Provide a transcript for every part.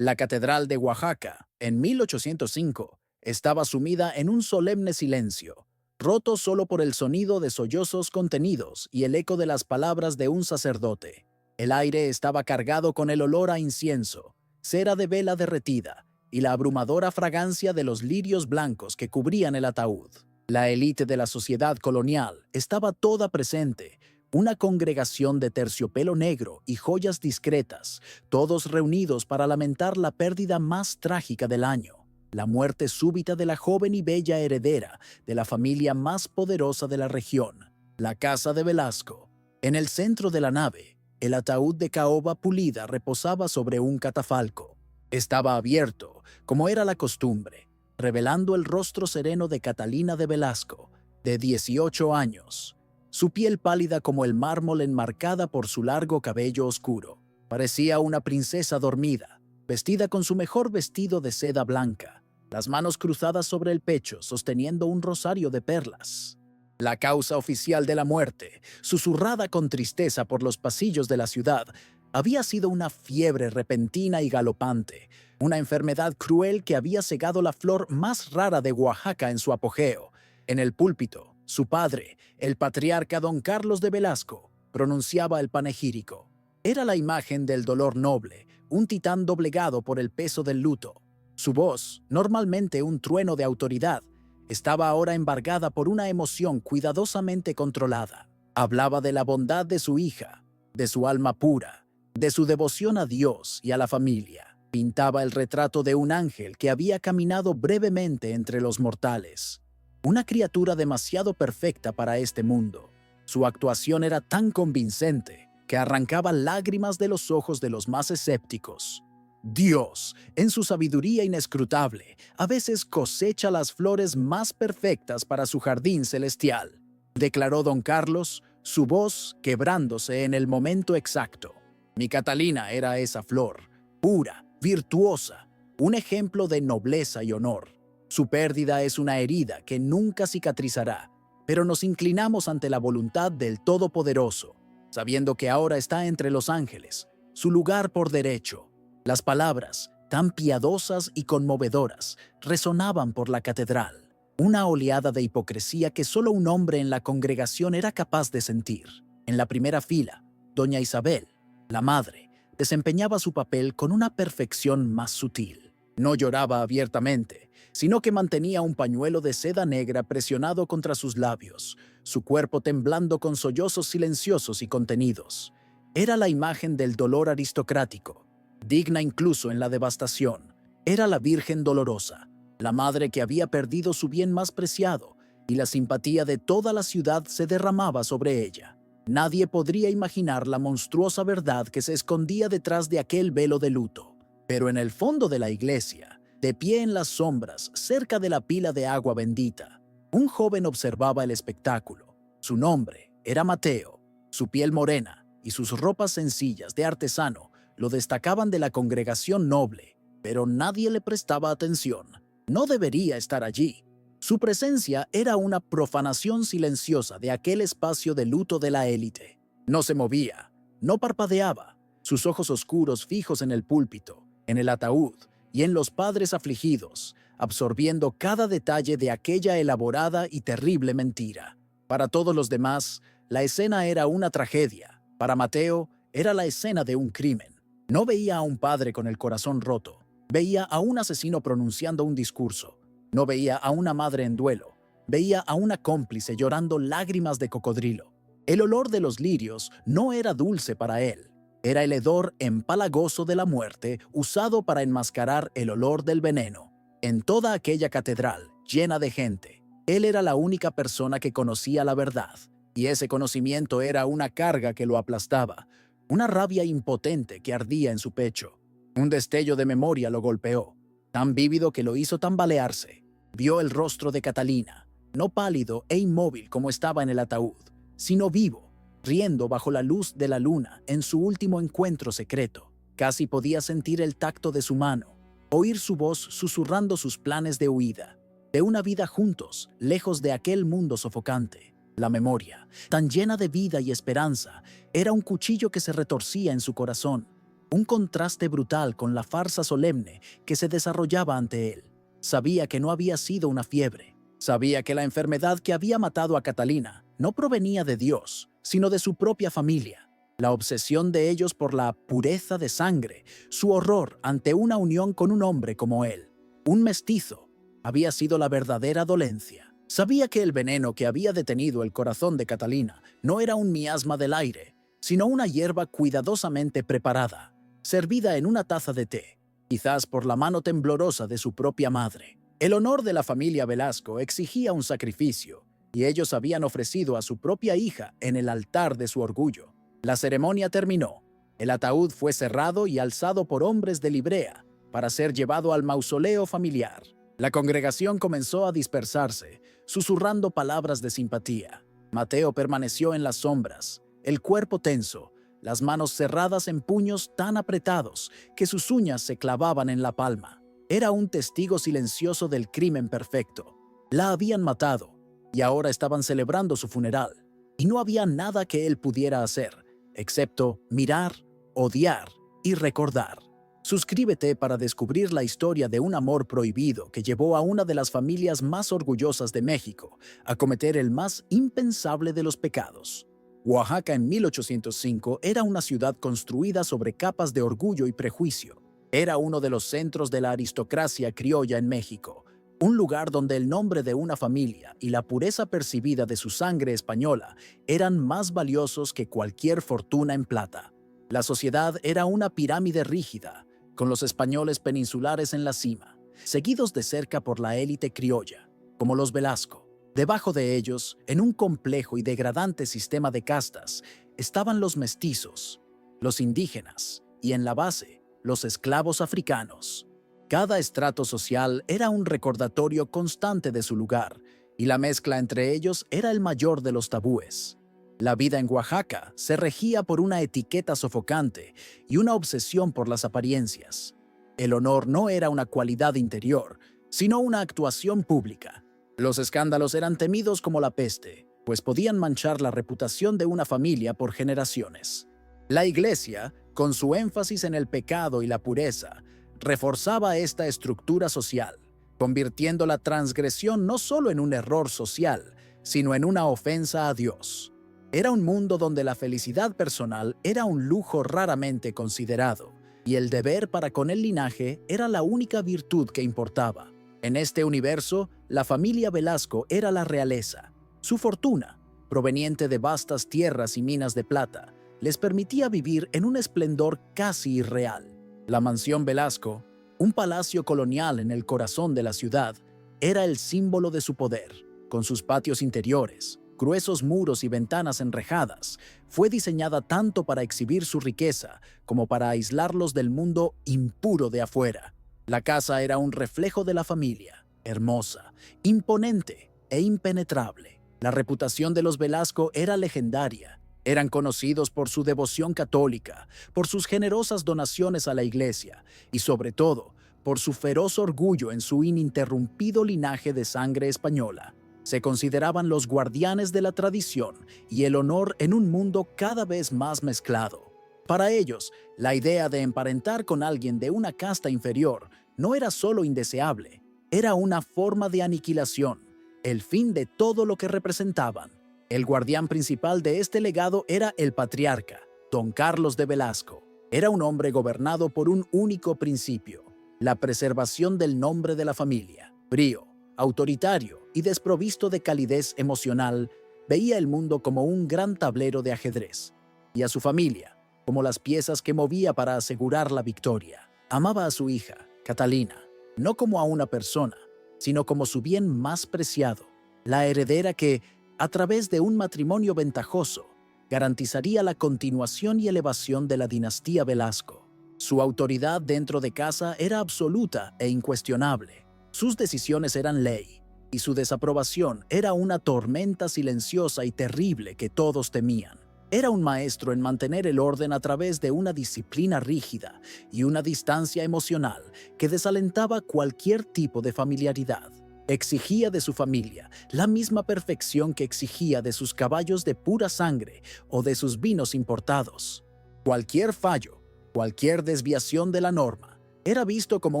La Catedral de Oaxaca, en 1805, estaba sumida en un solemne silencio, roto solo por el sonido de sollozos contenidos y el eco de las palabras de un sacerdote. El aire estaba cargado con el olor a incienso, cera de vela derretida y la abrumadora fragancia de los lirios blancos que cubrían el ataúd. La élite de la sociedad colonial estaba toda presente, una congregación de terciopelo negro y joyas discretas, todos reunidos para lamentar la pérdida más trágica del año, la muerte súbita de la joven y bella heredera de la familia más poderosa de la región, la Casa de Velasco. En el centro de la nave, el ataúd de caoba pulida reposaba sobre un catafalco. Estaba abierto, como era la costumbre, revelando el rostro sereno de Catalina de Velasco, de 18 años. Su piel pálida como el mármol enmarcada por su largo cabello oscuro. Parecía una princesa dormida, vestida con su mejor vestido de seda blanca, las manos cruzadas sobre el pecho sosteniendo un rosario de perlas. La causa oficial de la muerte, susurrada con tristeza por los pasillos de la ciudad, había sido una fiebre repentina y galopante, una enfermedad cruel que había cegado la flor más rara de Oaxaca en su apogeo. En el púlpito, su padre, el patriarca don Carlos de Velasco, pronunciaba el panegírico. Era la imagen del dolor noble, un titán doblegado por el peso del luto. Su voz, normalmente un trueno de autoridad, estaba ahora embargada por una emoción cuidadosamente controlada. Hablaba de la bondad de su hija, de su alma pura, de su devoción a Dios y a la familia. Pintaba el retrato de un ángel que había caminado brevemente entre los mortales. Una criatura demasiado perfecta para este mundo. Su actuación era tan convincente que arrancaba lágrimas de los ojos de los más escépticos. Dios, en su sabiduría inescrutable, a veces cosecha las flores más perfectas para su jardín celestial, declaró don Carlos, su voz quebrándose en el momento exacto. Mi Catalina era esa flor, pura, virtuosa, un ejemplo de nobleza y honor. Su pérdida es una herida que nunca cicatrizará, pero nos inclinamos ante la voluntad del Todopoderoso, sabiendo que ahora está entre los ángeles, su lugar por derecho. Las palabras, tan piadosas y conmovedoras, resonaban por la catedral, una oleada de hipocresía que solo un hombre en la congregación era capaz de sentir. En la primera fila, doña Isabel, la madre, desempeñaba su papel con una perfección más sutil. No lloraba abiertamente, sino que mantenía un pañuelo de seda negra presionado contra sus labios, su cuerpo temblando con sollozos silenciosos y contenidos. Era la imagen del dolor aristocrático, digna incluso en la devastación. Era la Virgen dolorosa, la madre que había perdido su bien más preciado, y la simpatía de toda la ciudad se derramaba sobre ella. Nadie podría imaginar la monstruosa verdad que se escondía detrás de aquel velo de luto. Pero en el fondo de la iglesia, de pie en las sombras, cerca de la pila de agua bendita, un joven observaba el espectáculo. Su nombre era Mateo, su piel morena y sus ropas sencillas de artesano lo destacaban de la congregación noble, pero nadie le prestaba atención. No debería estar allí. Su presencia era una profanación silenciosa de aquel espacio de luto de la élite. No se movía, no parpadeaba, sus ojos oscuros fijos en el púlpito, en el ataúd y en los padres afligidos, absorbiendo cada detalle de aquella elaborada y terrible mentira. Para todos los demás, la escena era una tragedia. Para Mateo, era la escena de un crimen. No veía a un padre con el corazón roto, veía a un asesino pronunciando un discurso. No veía a una madre en duelo, veía a una cómplice llorando lágrimas de cocodrilo. El olor de los lirios no era dulce para él, era el hedor empalagoso de la muerte usado para enmascarar el olor del veneno. En toda aquella catedral, llena de gente, él era la única persona que conocía la verdad, y ese conocimiento era una carga que lo aplastaba, una rabia impotente que ardía en su pecho. Un destello de memoria lo golpeó, tan vívido que lo hizo tambalearse. Vio el rostro de Catalina, no pálido e inmóvil como estaba en el ataúd, sino vivo, riendo bajo la luz de la luna en su último encuentro secreto. Casi podía sentir el tacto de su mano, oír su voz susurrando sus planes de huida, de una vida juntos, lejos de aquel mundo sofocante. La memoria, tan llena de vida y esperanza, era un cuchillo que se retorcía en su corazón. un contraste brutal con la farsa solemne que se desarrollaba ante él. Sabía que no había sido una fiebre. Sabía que la enfermedad que había matado a Catalina no provenía de Dios, sino de su propia familia. La obsesión de ellos por la pureza de sangre, su horror ante una unión con un hombre como él, un mestizo, había sido la verdadera dolencia. Sabía que el veneno que había detenido el corazón de Catalina no era un miasma del aire, sino una hierba cuidadosamente preparada, servida en una taza de té, quizás por la mano temblorosa de su propia madre. El honor de la familia Velasco exigía un sacrificio, y ellos habían ofrecido a su propia hija en el altar de su orgullo. La ceremonia terminó. El ataúd fue cerrado y alzado por hombres de librea para ser llevado al mausoleo familiar. La congregación comenzó a dispersarse, susurrando palabras de simpatía. Mateo permaneció en las sombras, el cuerpo tenso, las manos cerradas en puños tan apretados que sus uñas se clavaban en la palma. Era un testigo silencioso del crimen perfecto. La habían matado y ahora estaban celebrando su funeral. Y no había nada que él pudiera hacer, excepto mirar, odiar y recordar. Suscríbete para descubrir la historia de un amor prohibido que llevó a una de las familias más orgullosas de México a cometer el más impensable de los pecados. Oaxaca en 1805 era una ciudad construida sobre capas de orgullo y prejuicio. Era uno de los centros de la aristocracia criolla en México, un lugar donde el nombre de una familia y la pureza percibida de su sangre española eran más valiosos que cualquier fortuna en plata. La sociedad era una pirámide rígida, con los españoles peninsulares en la cima, seguidos de cerca por la élite criolla, como los Velasco. Debajo de ellos, en un complejo y degradante sistema de castas, estaban los mestizos, los indígenas y, en la base, los esclavos africanos. Cada estrato social era un recordatorio constante de su lugar, y la mezcla entre ellos era el mayor de los tabúes. La vida en Oaxaca se regía por una etiqueta sofocante y una obsesión por las apariencias. El honor no era una cualidad interior, sino una actuación pública. Los escándalos eran temidos como la peste, pues podían manchar la reputación de una familia por generaciones. La Iglesia, con su énfasis en el pecado y la pureza, reforzaba esta estructura social, convirtiendo la transgresión no solo en un error social, sino en una ofensa a Dios. Era un mundo donde la felicidad personal era un lujo raramente considerado, y el deber para con el linaje era la única virtud que importaba. En este universo, la familia Velasco era la realeza. Su fortuna, proveniente de vastas tierras y minas de plata, les permitía vivir en un esplendor casi irreal. La mansión Velasco, un palacio colonial en el corazón de la ciudad, era el símbolo de su poder. Con sus patios interiores, gruesos muros y ventanas enrejadas, fue diseñada tanto para exhibir su riqueza como para aislarlos del mundo impuro de afuera. La casa era un reflejo de la familia, hermosa, imponente e impenetrable. La reputación de los Velasco era legendaria. Eran conocidos por su devoción católica, por sus generosas donaciones a la iglesia y, sobre todo, por su feroz orgullo en su ininterrumpido linaje de sangre española. Se consideraban los guardianes de la tradición y el honor en un mundo cada vez más mezclado. Para ellos, la idea de emparentar con alguien de una casta inferior no era solo indeseable, era una forma de aniquilación, el fin de todo lo que representaban. El guardián principal de este legado era el patriarca, Don Carlos de Velasco. Era un hombre gobernado por un único principio: la preservación del nombre de la familia. Frío, autoritario y desprovisto de calidez emocional, veía el mundo como un gran tablero de ajedrez, y a su familia como las piezas que movía para asegurar la victoria. Amaba a su hija, Catalina, no como a una persona, sino como su bien más preciado, la heredera que, a través de un matrimonio ventajoso, garantizaría la continuación y elevación de la dinastía Velasco. Su autoridad dentro de casa era absoluta e incuestionable. Sus decisiones eran ley, y su desaprobación era una tormenta silenciosa y terrible que todos temían. Era un maestro en mantener el orden a través de una disciplina rígida y una distancia emocional que desalentaba cualquier tipo de familiaridad. Exigía de su familia la misma perfección que exigía de sus caballos de pura sangre o de sus vinos importados. Cualquier fallo, Cualquier desviación de la norma era visto como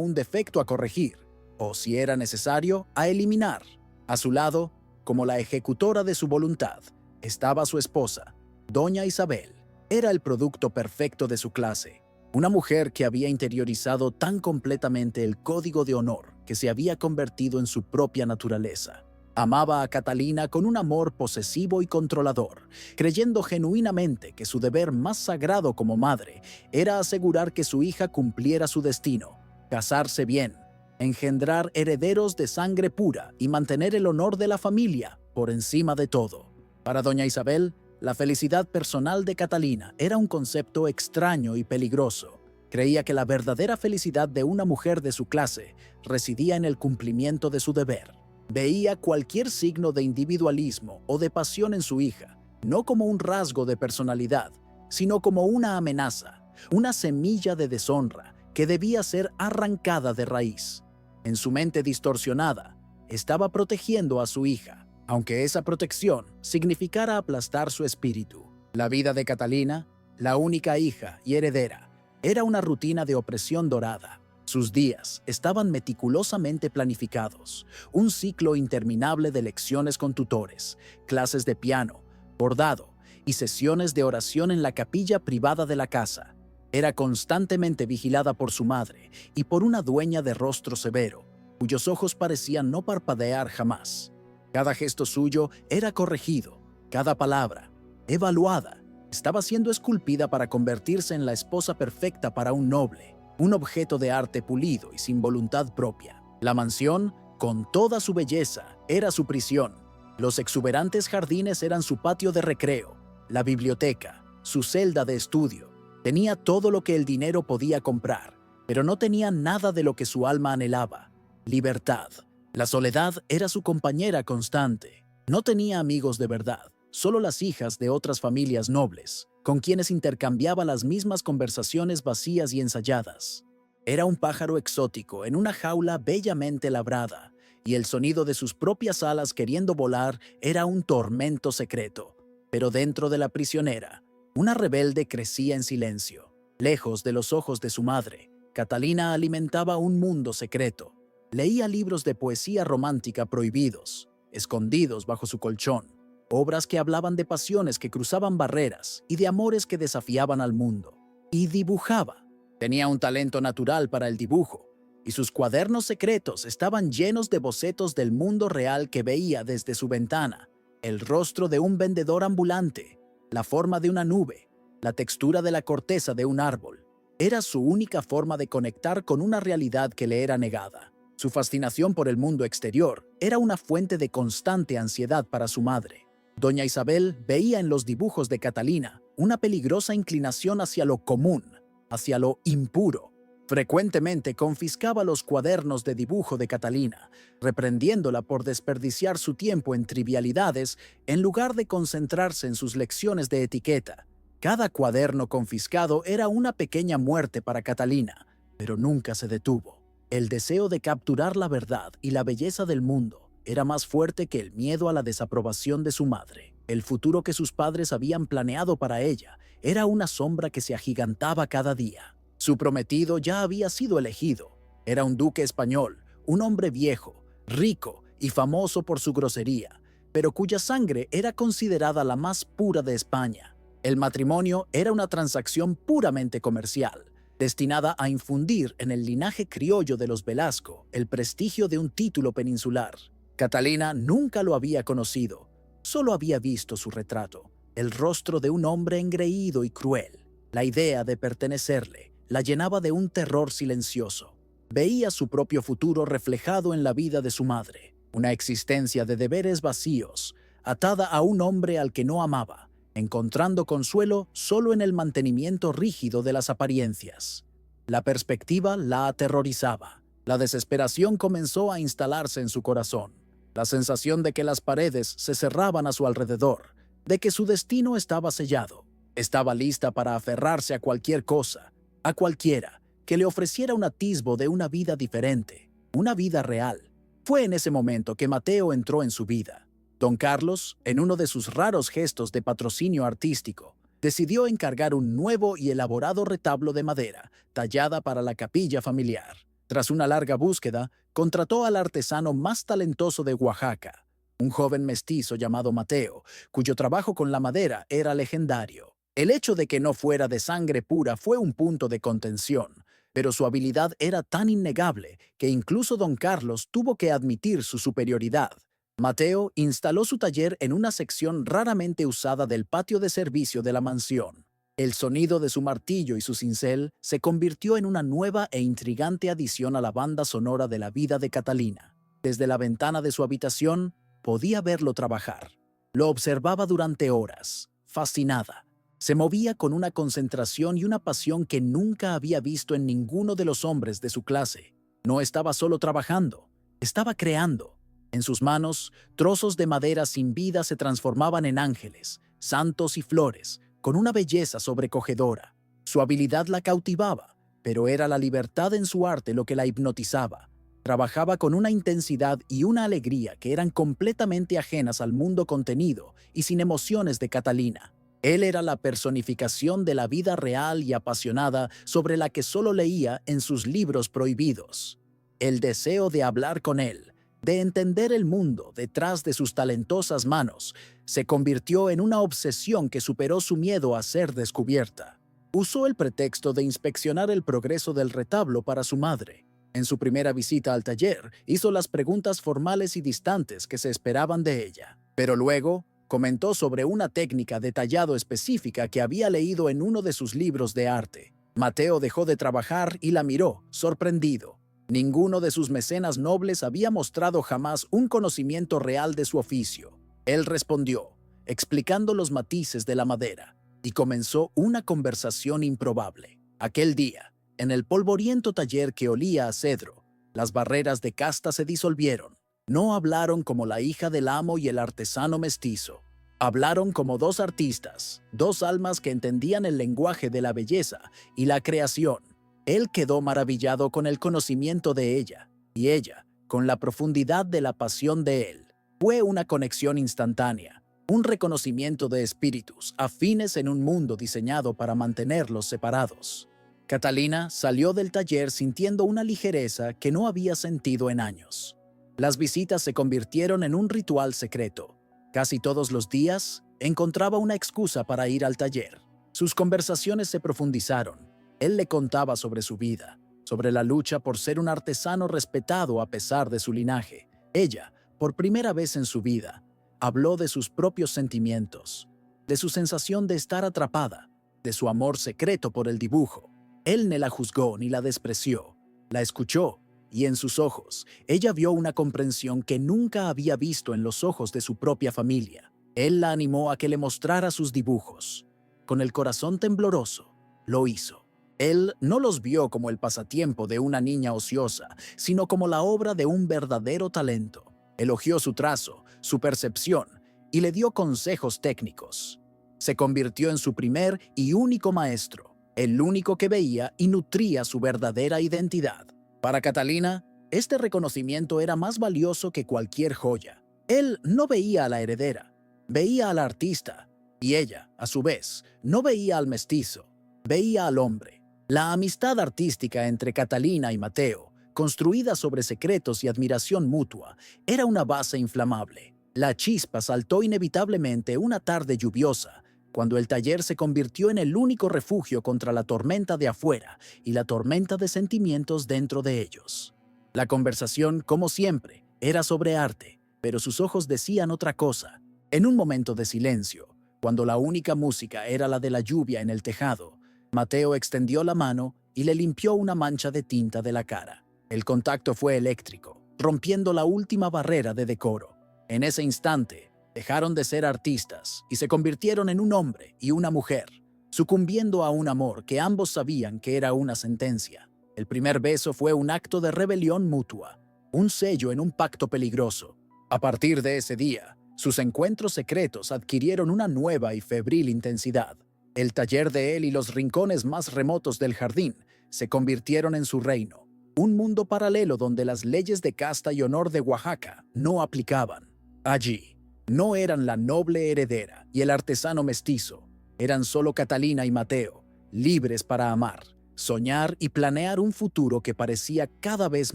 un defecto a corregir, o si era necesario, a eliminar. A su lado, como la ejecutora de su voluntad, estaba su esposa, doña Isabel. Era el producto perfecto de su clase, una mujer que había interiorizado tan completamente el código de honor que se había convertido en su propia naturaleza. Amaba a Catalina con un amor posesivo y controlador, creyendo genuinamente que su deber más sagrado como madre era asegurar que su hija cumpliera su destino, casarse bien, engendrar herederos de sangre pura y mantener el honor de la familia por encima de todo. Para doña Isabel, la felicidad personal de Catalina era un concepto extraño y peligroso. Creía que la verdadera felicidad de una mujer de su clase residía en el cumplimiento de su deber. Veía cualquier signo de individualismo o de pasión en su hija, no como un rasgo de personalidad, sino como una amenaza, una semilla de deshonra que debía ser arrancada de raíz. En su mente distorsionada, estaba protegiendo a su hija, aunque esa protección significara aplastar su espíritu. La vida de Catalina, la única hija y heredera, era una rutina de opresión dorada. Sus días estaban meticulosamente planificados, un ciclo interminable de lecciones con tutores, clases de piano, bordado y sesiones de oración en la capilla privada de la casa. Era constantemente vigilada por su madre y por una dueña de rostro severo, cuyos ojos parecían no parpadear jamás. Cada gesto suyo era corregido, cada palabra, evaluada, estaba siendo esculpida para convertirse en la esposa perfecta para un noble, un objeto de arte pulido y sin voluntad propia. La mansión, con toda su belleza, era su prisión. Los exuberantes jardines eran su patio de recreo, la biblioteca, su celda de estudio. Tenía todo lo que el dinero podía comprar, pero no tenía nada de lo que su alma anhelaba: libertad. La soledad era su compañera constante. No tenía amigos de verdad, solo las hijas de otras familias nobles, con quienes intercambiaba las mismas conversaciones vacías y ensayadas. Era un pájaro exótico en una jaula bellamente labrada, y el sonido de sus propias alas queriendo volar era un tormento secreto. Pero dentro de la prisionera, una rebelde crecía en silencio. Lejos de los ojos de su madre, Catalina alimentaba un mundo secreto. Leía libros de poesía romántica prohibidos, escondidos bajo su colchón, obras que hablaban de pasiones que cruzaban barreras y de amores que desafiaban al mundo. Y dibujaba. Tenía un talento natural para el dibujo, y sus cuadernos secretos estaban llenos de bocetos del mundo real que veía desde su ventana: el rostro de un vendedor ambulante, la forma de una nube, la textura de la corteza de un árbol. Era su única forma de conectar con una realidad que le era negada. Su fascinación por el mundo exterior era una fuente de constante ansiedad para su madre. Doña Isabel veía en los dibujos de Catalina una peligrosa inclinación hacia lo común, hacia lo impuro. Frecuentemente confiscaba los cuadernos de dibujo de Catalina, reprendiéndola por desperdiciar su tiempo en trivialidades en lugar de concentrarse en sus lecciones de etiqueta. Cada cuaderno confiscado era una pequeña muerte para Catalina, pero nunca se detuvo. El deseo de capturar la verdad y la belleza del mundo era más fuerte que el miedo a la desaprobación de su madre. El futuro que sus padres habían planeado para ella era una sombra que se agigantaba cada día. Su prometido ya había sido elegido. Era un duque español, un hombre viejo, rico y famoso por su grosería, pero cuya sangre era considerada la más pura de España. El matrimonio era una transacción puramente comercial, destinada a infundir en el linaje criollo de los Velasco el prestigio de un título peninsular. Catalina nunca lo había conocido, solo había visto su retrato, el rostro de un hombre engreído y cruel. La idea de pertenecerle la llenaba de un terror silencioso. Veía su propio futuro reflejado en la vida de su madre, una existencia de deberes vacíos, atada a un hombre al que no amaba, encontrando consuelo solo en el mantenimiento rígido de las apariencias. La perspectiva la aterrorizaba. La desesperación comenzó a instalarse en su corazón. La sensación de que las paredes se cerraban a su alrededor, de que su destino estaba sellado. Estaba lista para aferrarse a cualquier cosa, a cualquiera, que le ofreciera un atisbo de una vida diferente, una vida real. Fue en ese momento que Mateo entró en su vida. Don Carlos, en uno de sus raros gestos de patrocinio artístico, decidió encargar un nuevo y elaborado retablo de madera, tallada para la capilla familiar. Tras una larga búsqueda, contrató al artesano más talentoso de Oaxaca, un joven mestizo llamado Mateo, cuyo trabajo con la madera era legendario. El hecho de que no fuera de sangre pura fue un punto de contención, pero su habilidad era tan innegable que incluso don Carlos tuvo que admitir su superioridad. Mateo instaló su taller en una sección raramente usada del patio de servicio de la mansión. El sonido de su martillo y su cincel se convirtió en una nueva e intrigante adición a la banda sonora de la vida de Catalina. Desde la ventana de su habitación, podía verlo trabajar. Lo observaba durante horas, fascinada. Se movía con una concentración y una pasión que nunca había visto en ninguno de los hombres de su clase. No estaba solo trabajando, estaba creando. En sus manos, trozos de madera sin vida se transformaban en ángeles, santos y flores, con una belleza sobrecogedora. Su habilidad la cautivaba, pero era la libertad en su arte lo que la hipnotizaba. Trabajaba con una intensidad y una alegría que eran completamente ajenas al mundo contenido y sin emociones de Catalina. Él era la personificación de la vida real y apasionada sobre la que solo leía en sus libros prohibidos. El deseo de hablar con él, de entender el mundo detrás de sus talentosas manos, se convirtió en una obsesión que superó su miedo a ser descubierta. Usó el pretexto de inspeccionar el progreso del retablo para su madre. En su primera visita al taller, hizo las preguntas formales y distantes que se esperaban de ella. Pero luego, comentó sobre una técnica de tallado específica que había leído en uno de sus libros de arte. Mateo dejó de trabajar y la miró, sorprendido. Ninguno de sus mecenas nobles había mostrado jamás un conocimiento real de su oficio. Él respondió, explicando los matices de la madera, y comenzó una conversación improbable. Aquel día, en el polvoriento taller que olía a cedro, las barreras de casta se disolvieron. No hablaron como la hija del amo y el artesano mestizo. Hablaron como dos artistas, dos almas que entendían el lenguaje de la belleza y la creación. Él quedó maravillado con el conocimiento de ella, y ella, con la profundidad de la pasión de él. Fue una conexión instantánea, un reconocimiento de espíritus afines en un mundo diseñado para mantenerlos separados. Catalina salió del taller sintiendo una ligereza que no había sentido en años. Las visitas se convirtieron en un ritual secreto. Casi todos los días, encontraba una excusa para ir al taller. Sus conversaciones se profundizaron. Él le contaba sobre su vida, sobre la lucha por ser un artesano respetado a pesar de su linaje. Ella, por primera vez en su vida, habló de sus propios sentimientos, de su sensación de estar atrapada, de su amor secreto por el dibujo. Él no la juzgó ni la despreció, la escuchó, y en sus ojos, ella vio una comprensión que nunca había visto en los ojos de su propia familia. Él la animó a que le mostrara sus dibujos. Con el corazón tembloroso, lo hizo. Él no los vio como el pasatiempo de una niña ociosa, sino como la obra de un verdadero talento. Elogió su trazo, su percepción, y le dio consejos técnicos. Se convirtió en su primer y único maestro, el único que veía y nutría su verdadera identidad. Para Catalina, este reconocimiento era más valioso que cualquier joya. Él no veía a la heredera, veía al artista, y ella, a su vez, no veía al mestizo, veía al hombre. La amistad artística entre Catalina y Mateo, construida sobre secretos y admiración mutua, era una base inflamable. La chispa saltó inevitablemente una tarde lluviosa, cuando el taller se convirtió en el único refugio contra la tormenta de afuera y la tormenta de sentimientos dentro de ellos. La conversación, como siempre, era sobre arte, pero sus ojos decían otra cosa. En un momento de silencio, cuando la única música era la de la lluvia en el tejado, Mateo extendió la mano y le limpió una mancha de tinta de la cara. El contacto fue eléctrico, rompiendo la última barrera de decoro. En ese instante, dejaron de ser artistas y se convirtieron en un hombre y una mujer, sucumbiendo a un amor que ambos sabían que era una sentencia. El primer beso fue un acto de rebelión mutua, un sello en un pacto peligroso. A partir de ese día, sus encuentros secretos adquirieron una nueva y febril intensidad. El taller de él y los rincones más remotos del jardín se convirtieron en su reino, un mundo paralelo donde las leyes de casta y honor de Oaxaca no aplicaban. Allí, no eran la noble heredera y el artesano mestizo, Eran solo Catalina y Mateo, libres para amar, soñar y planear un futuro que parecía cada vez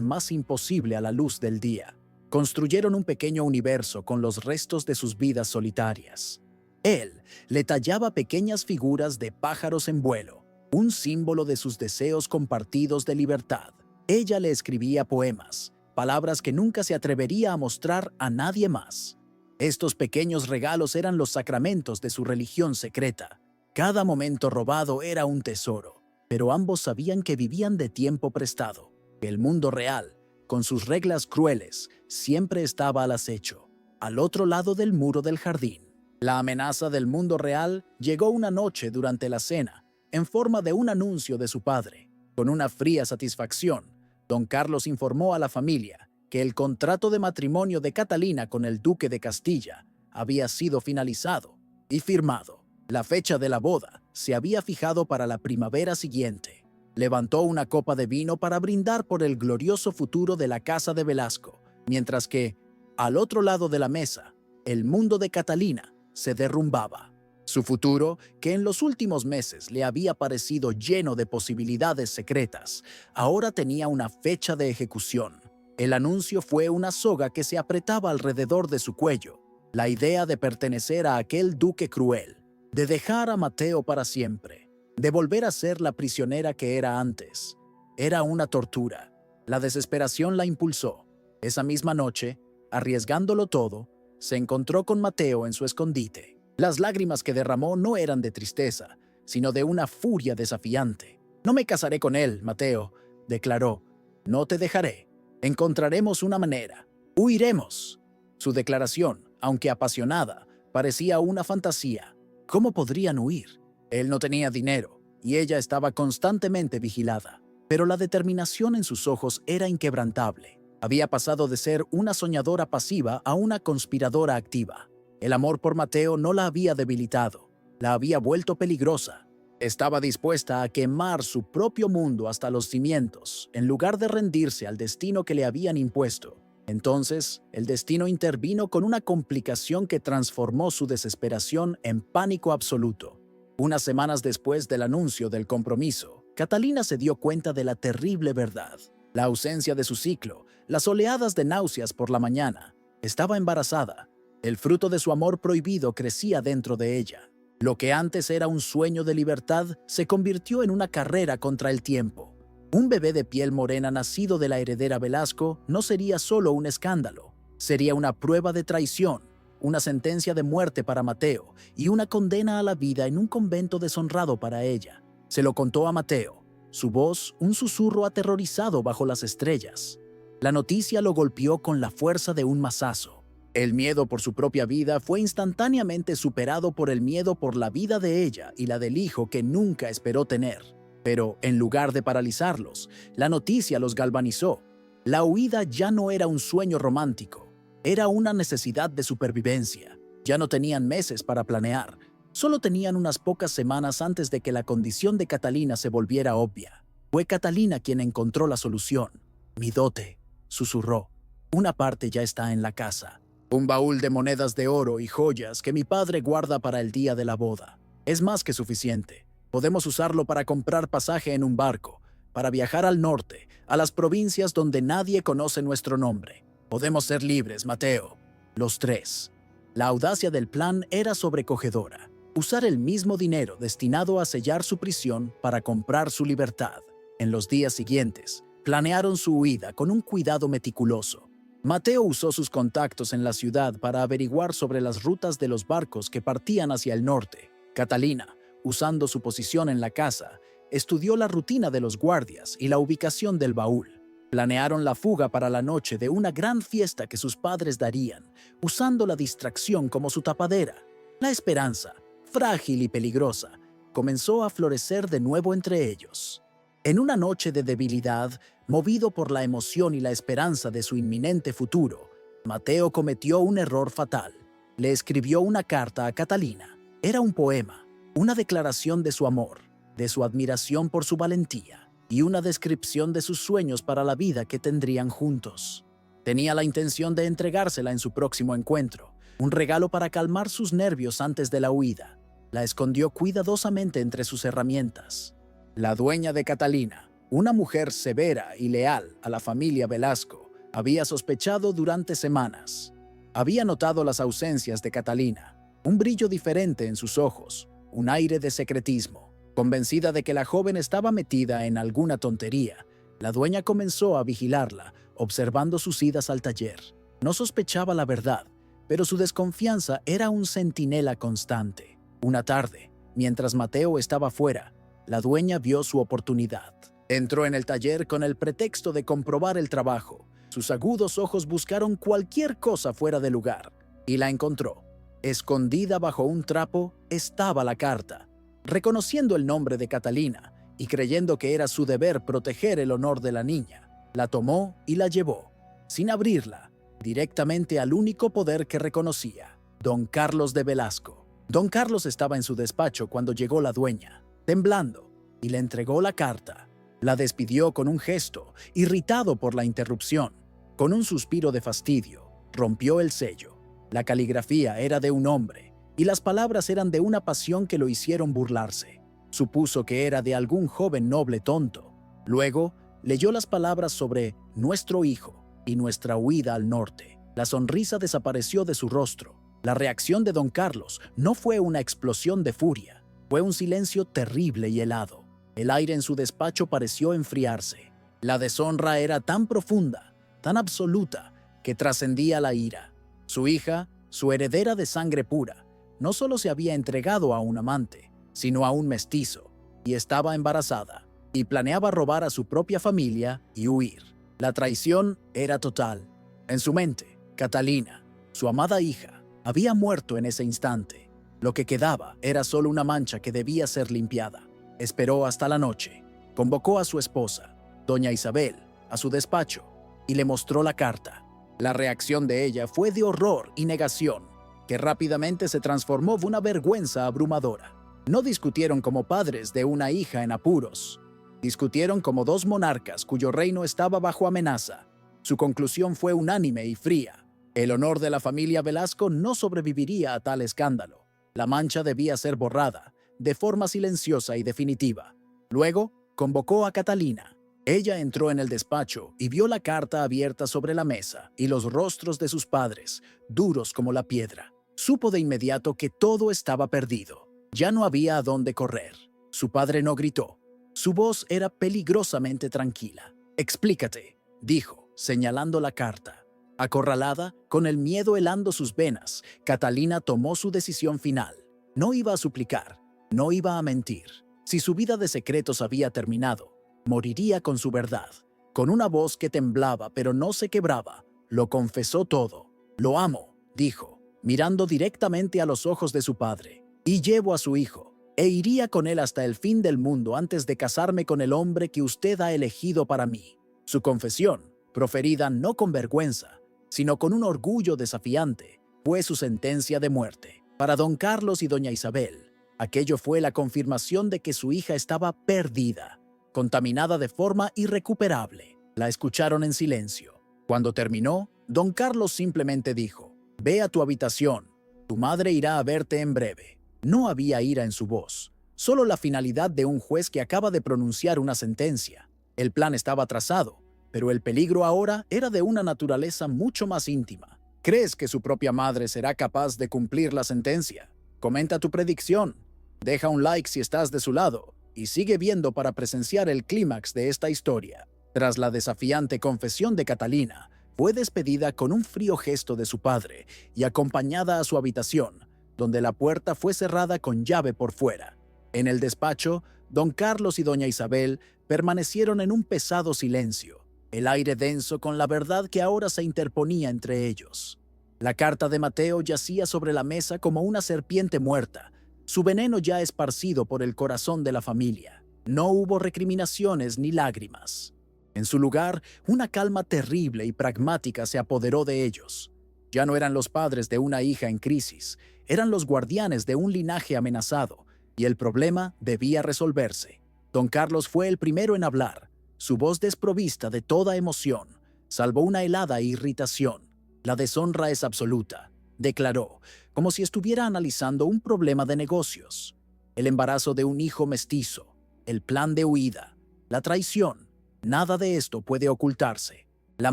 más imposible a la luz del día. Construyeron un pequeño universo con los restos de sus vidas solitarias. Él le tallaba pequeñas figuras de pájaros en vuelo, un símbolo de sus deseos compartidos de libertad. Ella le escribía poemas, palabras que nunca se atrevería a mostrar a nadie más. Estos pequeños regalos eran los sacramentos de su religión secreta. Cada momento robado era un tesoro, pero ambos sabían que vivían de tiempo prestado, que el mundo real, con sus reglas crueles, siempre estaba al acecho, al otro lado del muro del jardín. La amenaza del mundo real llegó una noche durante la cena, en forma de un anuncio de su padre. Con una fría satisfacción, don Carlos informó a la familia que el contrato de matrimonio de Catalina con el duque de Castilla había sido finalizado y firmado. La fecha de la boda se había fijado para la primavera siguiente. Levantó una copa de vino para brindar por el glorioso futuro de la casa de Velasco, mientras que, al otro lado de la mesa, el mundo de Catalina se derrumbaba. Su futuro, que en los últimos meses le había parecido lleno de posibilidades secretas, ahora tenía una fecha de ejecución. El anuncio fue una soga que se apretaba alrededor de su cuello, la idea de pertenecer a aquel duque cruel, de dejar a Mateo para siempre, de volver a ser la prisionera que era antes. Era una tortura. La desesperación la impulsó. Esa misma noche, arriesgándolo todo, se encontró con Mateo en su escondite. Las lágrimas que derramó no eran de tristeza, sino de una furia desafiante. «No me casaré con él, Mateo», declaró. «No te dejaré. Encontraremos una manera. Huiremos». Su declaración, aunque apasionada, parecía una fantasía. ¿Cómo podrían huir? Él no tenía dinero, y ella estaba constantemente vigilada. Pero la determinación en sus ojos era inquebrantable. Había pasado de ser una soñadora pasiva a una conspiradora activa. El amor por Mateo no la había debilitado, la había vuelto peligrosa. Estaba dispuesta a quemar su propio mundo hasta los cimientos, en lugar de rendirse al destino que le habían impuesto. Entonces, el destino intervino con una complicación que transformó su desesperación en pánico absoluto. Unas semanas después del anuncio del compromiso, Catalina se dio cuenta de la terrible verdad. La ausencia de su ciclo, las oleadas de náuseas por la mañana. Estaba embarazada. El fruto de su amor prohibido crecía dentro de ella. Lo que antes era un sueño de libertad se convirtió en una carrera contra el tiempo. Un bebé de piel morena nacido de la heredera Velasco no sería solo un escándalo. Sería una prueba de traición, una sentencia de muerte para Mateo y una condena a la vida en un convento deshonrado para ella. Se lo contó a Mateo, su voz un susurro aterrorizado bajo las estrellas. La noticia lo golpeó con la fuerza de un mazazo. El miedo por su propia vida fue instantáneamente superado por el miedo por la vida de ella y la del hijo que nunca esperó tener. Pero, en lugar de paralizarlos, la noticia los galvanizó. La huida ya no era un sueño romántico, era una necesidad de supervivencia. Ya no tenían meses para planear, solo tenían unas pocas semanas antes de que la condición de Catalina se volviera obvia. Fue Catalina quien encontró la solución. «Mi dote», susurró. «Una parte ya está en la casa. Un baúl de monedas de oro y joyas que mi padre guarda para el día de la boda. Es más que suficiente. Podemos usarlo para comprar pasaje en un barco, para viajar al norte, a las provincias donde nadie conoce nuestro nombre. Podemos ser libres, Mateo». Los tres. La audacia del plan era sobrecogedora. Usar el mismo dinero destinado a sellar su prisión para comprar su libertad. En los días siguientes, planearon su huida con un cuidado meticuloso. Mateo usó sus contactos en la ciudad para averiguar sobre las rutas de los barcos que partían hacia el norte. Catalina, usando su posición en la casa, estudió la rutina de los guardias y la ubicación del baúl. Planearon la fuga para la noche de una gran fiesta que sus padres darían, usando la distracción como su tapadera. La esperanza, frágil y peligrosa, comenzó a florecer de nuevo entre ellos. En una noche de debilidad, movido por la emoción y la esperanza de su inminente futuro, Mateo cometió un error fatal. Le escribió una carta a Catalina. Era un poema, una declaración de su amor, de su admiración por su valentía y una descripción de sus sueños para la vida que tendrían juntos. Tenía la intención de entregársela en su próximo encuentro, un regalo para calmar sus nervios antes de la huida. La escondió cuidadosamente entre sus herramientas. La dueña de Catalina, una mujer severa y leal a la familia Velasco, había sospechado durante semanas. Había notado las ausencias de Catalina, un brillo diferente en sus ojos, un aire de secretismo. Convencida de que la joven estaba metida en alguna tontería, la dueña comenzó a vigilarla, observando sus idas al taller. No sospechaba la verdad, pero su desconfianza era un centinela constante. Una tarde, mientras Mateo estaba fuera, la dueña vio su oportunidad. Entró en el taller con el pretexto de comprobar el trabajo. Sus agudos ojos buscaron cualquier cosa fuera de lugar y la encontró. Escondida bajo un trapo estaba la carta. Reconociendo el nombre de Catalina y creyendo que era su deber proteger el honor de la niña, la tomó y la llevó, sin abrirla, directamente al único poder que reconocía, don Carlos de Velasco. Don Carlos estaba en su despacho cuando llegó la dueña, temblando, y le entregó la carta. La despidió con un gesto, irritado por la interrupción. Con un suspiro de fastidio, rompió el sello. La caligrafía era de un hombre, y las palabras eran de una pasión que lo hicieron burlarse. Supuso que era de algún joven noble tonto. Luego, leyó las palabras sobre nuestro hijo y nuestra huida al norte. La sonrisa desapareció de su rostro. La reacción de don Carlos no fue una explosión de furia, fue un silencio terrible y helado. El aire en su despacho pareció enfriarse. La deshonra era tan profunda, tan absoluta, que trascendía la ira. Su hija, su heredera de sangre pura, no solo se había entregado a un amante, sino a un mestizo, y estaba embarazada, y planeaba robar a su propia familia y huir. La traición era total. En su mente, Catalina, su amada hija, había muerto en ese instante. Lo que quedaba era solo una mancha que debía ser limpiada. Esperó hasta la noche. Convocó a su esposa, doña Isabel, a su despacho y le mostró la carta. La reacción de ella fue de horror y negación, que rápidamente se transformó en una vergüenza abrumadora. No discutieron como padres de una hija en apuros. Discutieron como dos monarcas cuyo reino estaba bajo amenaza. Su conclusión fue unánime y fría. El honor de la familia Velasco no sobreviviría a tal escándalo. La mancha debía ser borrada, de forma silenciosa y definitiva. Luego, convocó a Catalina. Ella entró en el despacho y vio la carta abierta sobre la mesa y los rostros de sus padres, duros como la piedra. Supo de inmediato que todo estaba perdido. Ya no había a dónde correr. Su padre no gritó. Su voz era peligrosamente tranquila. «Explícate», dijo, señalando la carta. Acorralada, con el miedo helando sus venas, Catalina tomó su decisión final. No iba a suplicar, no iba a mentir. Si su vida de secretos había terminado, moriría con su verdad. Con una voz que temblaba pero no se quebraba, lo confesó todo. «Lo amo», dijo, mirando directamente a los ojos de su padre. «Y llevo a su hijo, e iría con él hasta el fin del mundo antes de casarme con el hombre que usted ha elegido para mí». Su confesión, proferida no con vergüenza, sino con un orgullo desafiante, fue su sentencia de muerte. Para don Carlos y doña Isabel, aquello fue la confirmación de que su hija estaba perdida, contaminada de forma irrecuperable. La escucharon en silencio. Cuando terminó, don Carlos simplemente dijo: «Ve a tu habitación, tu madre irá a verte en breve». No había ira en su voz, solo la finalidad de un juez que acaba de pronunciar una sentencia. El plan estaba trazado, pero el peligro ahora era de una naturaleza mucho más íntima. ¿Crees que su propia madre será capaz de cumplir la sentencia? Comenta tu predicción, deja un like si estás de su lado y sigue viendo para presenciar el clímax de esta historia. Tras la desafiante confesión de Catalina, fue despedida con un frío gesto de su padre y acompañada a su habitación, donde la puerta fue cerrada con llave por fuera. En el despacho, don Carlos y doña Isabel permanecieron en un pesado silencio, el aire denso con la verdad que ahora se interponía entre ellos. La carta de Mateo yacía sobre la mesa como una serpiente muerta, su veneno ya esparcido por el corazón de la familia. No hubo recriminaciones ni lágrimas. En su lugar, una calma terrible y pragmática se apoderó de ellos. Ya no eran los padres de una hija en crisis, eran los guardianes de un linaje amenazado, y el problema debía resolverse. Don Carlos fue el primero en hablar. Su voz desprovista de toda emoción, salvo una helada irritación. La deshonra es absoluta. declaró, como si estuviera analizando un problema de negocios. El embarazo de un hijo mestizo, el plan de huida, la traición, nada de esto puede ocultarse. La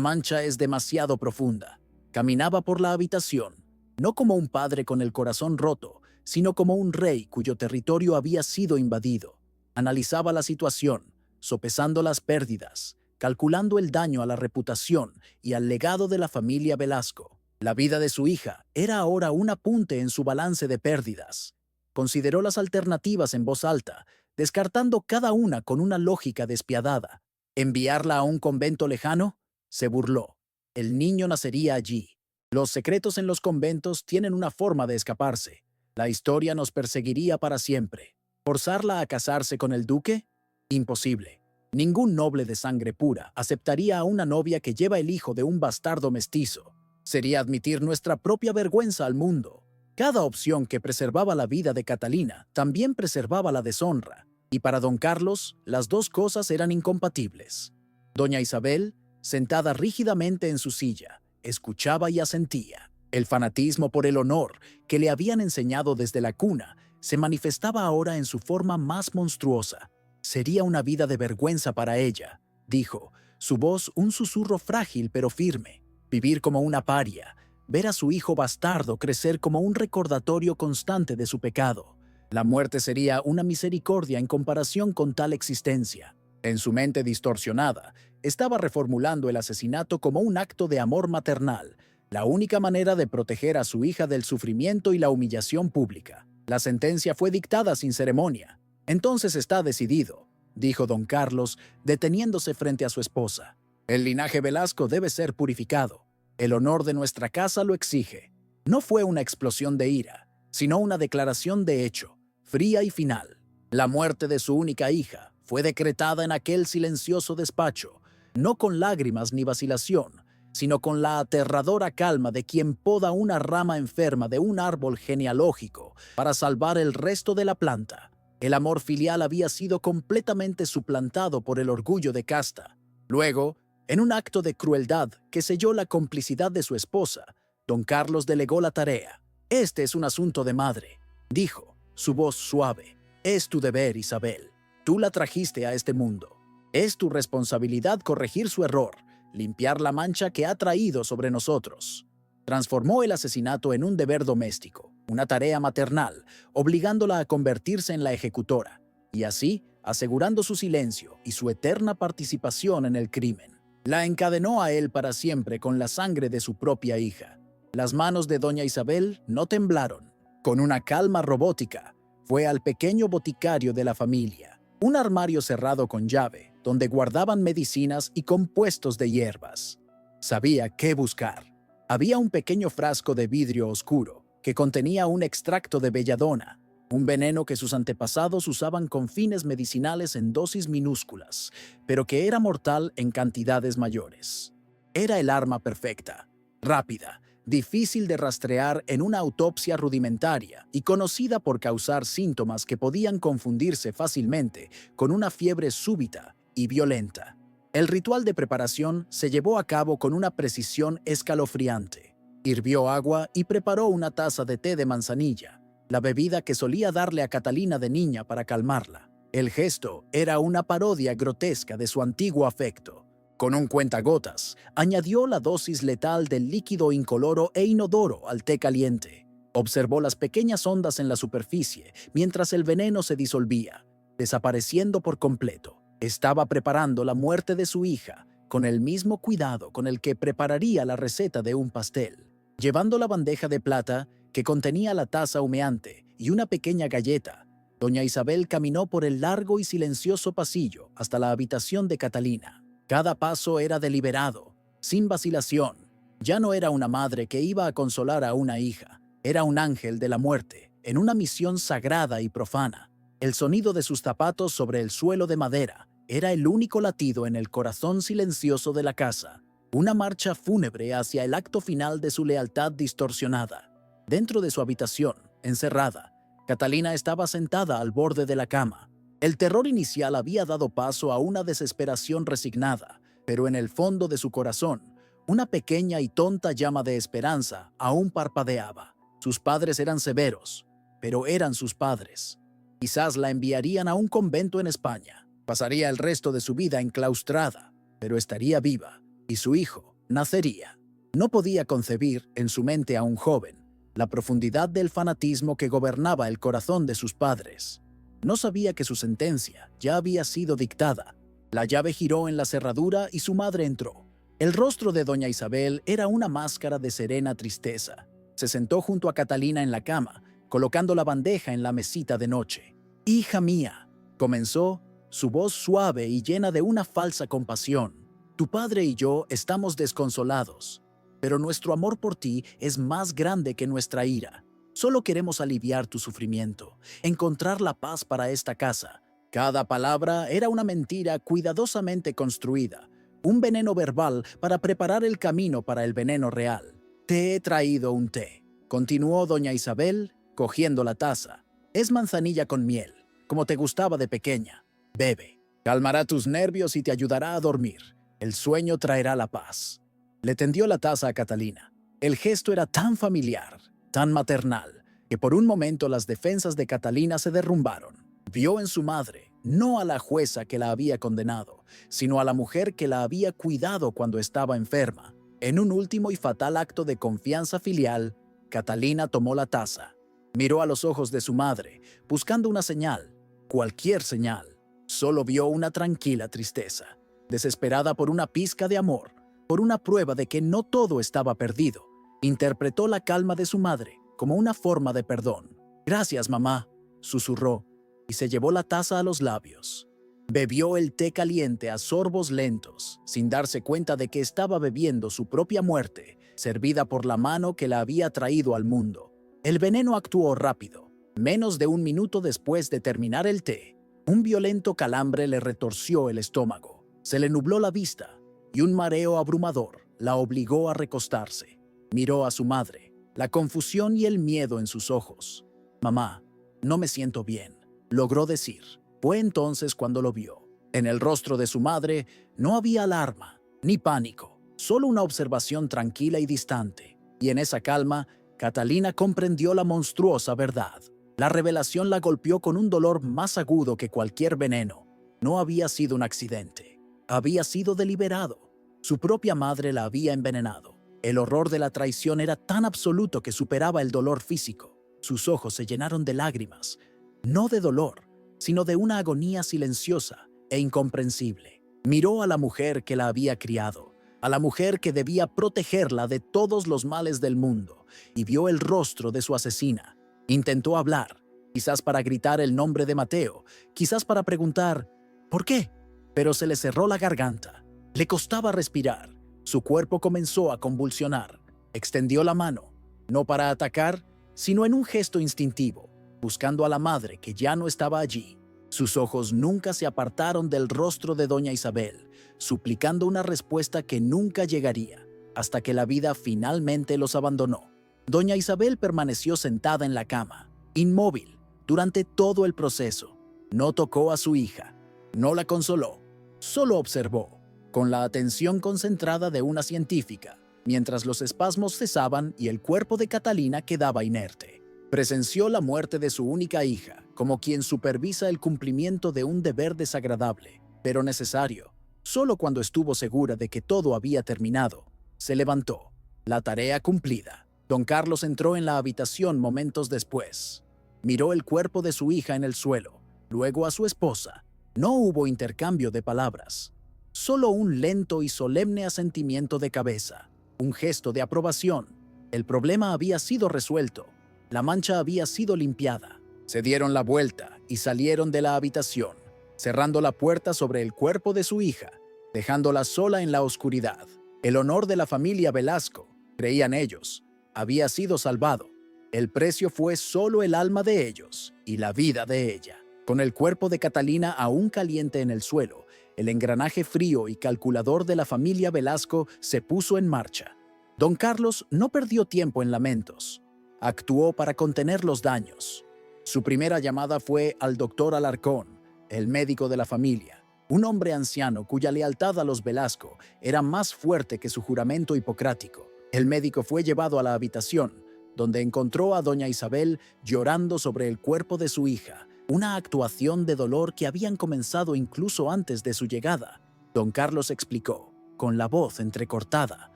mancha es demasiado profunda. Caminaba por la habitación, no como un padre con el corazón roto, sino como un rey cuyo territorio había sido invadido. Analizaba la situación, sopesando las pérdidas, calculando el daño a la reputación y al legado de la familia Velasco. La vida de su hija era ahora un apunte en su balance de pérdidas. Consideró las alternativas en voz alta, descartando cada una con una lógica despiadada. ¿Enviarla a un convento lejano? Se burló. El niño nacería allí. Los secretos en los conventos tienen una forma de escaparse. La historia nos perseguiría para siempre. ¿Forzarla a casarse con el duque? Imposible. Ningún noble de sangre pura aceptaría a una novia que lleva el hijo de un bastardo mestizo. Sería admitir nuestra propia vergüenza al mundo. Cada opción que preservaba la vida de Catalina también preservaba la deshonra, y para don Carlos las dos cosas eran incompatibles. Doña Isabel, sentada rígidamente en su silla, escuchaba y asentía. El fanatismo por el honor que le habían enseñado desde la cuna se manifestaba ahora en su forma más monstruosa. Sería una vida de vergüenza para ella, dijo, su voz un susurro frágil pero firme. Vivir como una paria, ver a su hijo bastardo crecer como un recordatorio constante de su pecado. La muerte sería una misericordia en comparación con tal existencia. En su mente distorsionada, estaba reformulando el asesinato como un acto de amor maternal, la única manera de proteger a su hija del sufrimiento y la humillación pública. La sentencia fue dictada sin ceremonia. Entonces está decidido, dijo don Carlos, deteniéndose frente a su esposa. El linaje Velasco debe ser purificado. El honor de nuestra casa lo exige. No fue una explosión de ira, sino una declaración de hecho, fría y final. La muerte de su única hija fue decretada en aquel silencioso despacho, no con lágrimas ni vacilación, sino con la aterradora calma de quien poda una rama enferma de un árbol genealógico para salvar el resto de la planta. El amor filial había sido completamente suplantado por el orgullo de casta. Luego, en un acto de crueldad que selló la complicidad de su esposa, don Carlos delegó la tarea. «Este es un asunto de madre», dijo, su voz suave. «Es tu deber, Isabel. Tú la trajiste a este mundo. Es tu responsabilidad corregir su error, limpiar la mancha que ha traído sobre nosotros». Transformó el asesinato en un deber doméstico, una tarea maternal, obligándola a convertirse en la ejecutora, y así asegurando su silencio y su eterna participación en el crimen. La encadenó a él para siempre con la sangre de su propia hija. Las manos de doña Isabel no temblaron. Con una calma robótica, fue al pequeño boticario de la familia, un armario cerrado con llave, donde guardaban medicinas y compuestos de hierbas. Sabía qué buscar. Había un pequeño frasco de vidrio oscuro que contenía un extracto de belladona, un veneno que sus antepasados usaban con fines medicinales en dosis minúsculas, pero que era mortal en cantidades mayores. Era el arma perfecta, rápida, difícil de rastrear en una autopsia rudimentaria y conocida por causar síntomas que podían confundirse fácilmente con una fiebre súbita y violenta. El ritual de preparación se llevó a cabo con una precisión escalofriante. Hirvió agua y preparó una taza de té de manzanilla, la bebida que solía darle a Catalina de niña para calmarla. El gesto era una parodia grotesca de su antiguo afecto. Con un cuentagotas, añadió la dosis letal del líquido incoloro e inodoro al té caliente. Observó las pequeñas ondas en la superficie mientras el veneno se disolvía, desapareciendo por completo. Estaba preparando la muerte de su hija con el mismo cuidado con el que prepararía la receta de un pastel. Llevando la bandeja de plata que contenía la taza humeante y una pequeña galleta, doña Isabel caminó por el largo y silencioso pasillo hasta la habitación de Catalina. Cada paso era deliberado, sin vacilación. Ya no era una madre que iba a consolar a una hija, era un ángel de la muerte, en una misión sagrada y profana. El sonido de sus zapatos sobre el suelo de madera era el único latido en el corazón silencioso de la casa, una marcha fúnebre hacia el acto final de su lealtad distorsionada. Dentro de su habitación, encerrada, Catalina estaba sentada al borde de la cama. El terror inicial había dado paso a una desesperación resignada, pero en el fondo de su corazón, Una pequeña y tonta llama de esperanza aún parpadeaba. Sus padres eran severos, pero eran sus padres. Quizás la enviarían a un convento en España. Pasaría el resto de su vida enclaustrada, pero estaría viva, y su hijo nacería. No podía concebir, en su mente aún joven, la profundidad del fanatismo que gobernaba el corazón de sus padres. No sabía que su sentencia ya había sido dictada. La llave giró en la cerradura y su madre entró. El rostro de doña Isabel era una máscara de serena tristeza. Se sentó junto a Catalina en la cama, colocando la bandeja en la mesita de noche. «Hija mía», comenzó, su voz suave y llena de una falsa compasión. «Tu padre y yo estamos desconsolados, pero nuestro amor por ti es más grande que nuestra ira. Solo queremos aliviar tu sufrimiento, encontrar la paz para esta casa». Cada palabra era una mentira cuidadosamente construida, un veneno verbal para preparar el camino para el veneno real. «Te he traído un té», continuó doña Isabel, cogiendo la taza. «Es manzanilla con miel, como te gustaba de pequeña. Bebe. Calmará tus nervios y te ayudará a dormir. El sueño traerá la paz». Le tendió la taza a Catalina. El gesto era tan familiar, tan maternal, que por un momento las defensas de Catalina se derrumbaron. Vio en su madre, no a la jueza que la había condenado, sino a la mujer que la había cuidado cuando estaba enferma. En un último y fatal acto de confianza filial, Catalina tomó la taza, miró a los ojos de su madre, buscando una señal, cualquier señal. Solo vio una tranquila tristeza, desesperada por una pizca de amor, por una prueba de que no todo estaba perdido. Interpretó la calma de su madre como una forma de perdón. «Gracias, mamá», susurró, y se llevó la taza a los labios. Bebió el té caliente a sorbos lentos, sin darse cuenta de que estaba bebiendo su propia muerte, servida por la mano que la había traído al mundo. El veneno actuó rápido. Menos de un minuto después de terminar el té, un violento calambre le retorció el estómago, se le nubló la vista, y un mareo abrumador la obligó a recostarse. Miró a su madre, la confusión y el miedo en sus ojos. «Mamá, no me siento bien», logró decir. Fue entonces cuando lo vio. En el rostro de su madre no había alarma, ni pánico, solo una observación tranquila y distante. Y en esa calma, Catalina comprendió la monstruosa verdad. La revelación la golpeó con un dolor más agudo que cualquier veneno. No había sido un accidente. Había sido deliberado. Su propia madre la había envenenado. El horror de la traición era tan absoluto que superaba el dolor físico. Sus ojos se llenaron de lágrimas, no de dolor, sino de una agonía silenciosa e incomprensible. Miró a la mujer que la había criado, a la mujer que debía protegerla de todos los males del mundo, y vio el rostro de su asesina. Intentó hablar, quizás para gritar el nombre de Mateo, quizás para preguntar «¿por qué?», pero se le cerró la garganta. Le costaba respirar. Su cuerpo comenzó a convulsionar. Extendió la mano, no para atacar, sino en un gesto instintivo, buscando a la madre que ya no estaba allí. Sus ojos nunca se apartaron del rostro de doña Isabel, suplicando una respuesta que nunca llegaría, hasta que la vida finalmente los abandonó. Doña Isabel permaneció sentada en la cama, inmóvil, durante todo el proceso. No tocó a su hija, no la consoló, solo observó, con la atención concentrada de una científica, mientras los espasmos cesaban y el cuerpo de Catalina quedaba inerte. Presenció la muerte de su única hija, como quien supervisa el cumplimiento de un deber desagradable, pero necesario. Solo cuando estuvo segura de que todo había terminado, se levantó. La tarea cumplida. Don Carlos entró en la habitación momentos después. Miró el cuerpo de su hija en el suelo, luego a su esposa. No hubo intercambio de palabras, solo un lento y solemne asentimiento de cabeza, un gesto de aprobación. El problema había sido resuelto. La mancha había sido limpiada. Se dieron la vuelta y salieron de la habitación, cerrando la puerta sobre el cuerpo de su hija, dejándola sola en la oscuridad. El honor de la familia Velasco, creían ellos, había sido salvado. El precio fue solo el alma de ellos y la vida de ella. Con el cuerpo de Catalina aún caliente en el suelo, el engranaje frío y calculador de la familia Velasco se puso en marcha. Don Carlos no perdió tiempo en lamentos. Actuó para contener los daños. Su primera llamada fue al doctor Alarcón, el médico de la familia. un hombre anciano cuya lealtad a los Velasco era más fuerte que su juramento hipocrático. El médico fue llevado a la habitación, donde encontró a doña Isabel llorando sobre el cuerpo de su hija, una actuación de dolor que habían comenzado incluso antes de su llegada. Don Carlos explicó, con la voz entrecortada,